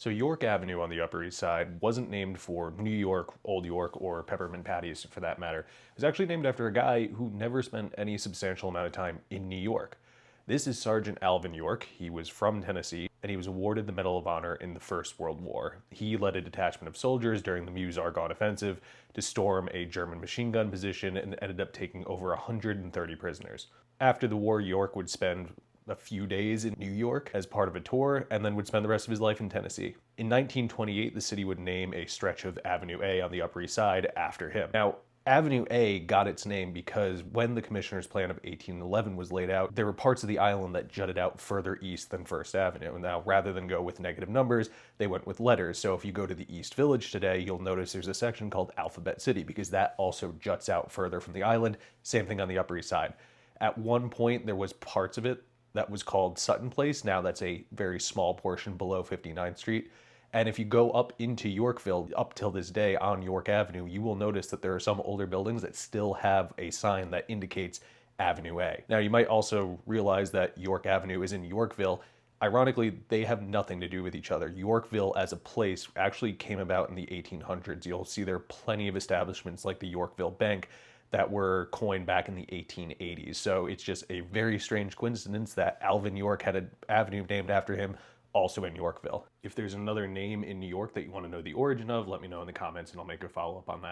So York Avenue on the Upper East Side wasn't named for New York, Old York, or peppermint patties for that matter. It was actually named after a guy who never spent any substantial amount of time in New York. This is Sergeant Alvin York. He was from Tennessee, and he was awarded the Medal of Honor in the First World War. He led a detachment of soldiers during the Meuse-Argonne offensive to storm a German machine gun position and ended up taking over 130 prisoners. After the war, York would spend a few days in New York as part of a tour, and then would spend the rest of his life in Tennessee. In 1928, the city would name a stretch of Avenue A on the Upper East Side after him. Now, Avenue A got its name because when the Commissioner's Plan of 1811 was laid out, there were parts of the island that jutted out further east than First Avenue. Now, rather than go with negative numbers, they went with letters. So if you go to the East Village today, you'll notice there's a section called Alphabet City because that also juts out further from the island. Same thing on the Upper East Side. At one point, there was parts of it that was called Sutton Place. Now that's a very small portion below 59th Street. And if you go up into Yorkville, up till this day on York Avenue, you will notice that there are some older buildings that still have a sign that indicates Avenue A. Now you might also realize that York Avenue is in Yorkville. Ironically, they have nothing to do with each other. Yorkville as a place actually came about in the 1800s. You'll see there are plenty of establishments like the Yorkville Bank that were coined back in the 1880s. So it's just a very strange coincidence that Alvin York had an avenue named after him also in Yorkville. If there's another name in New York that you want to know the origin of, let me know in the comments and I'll make a follow-up on that.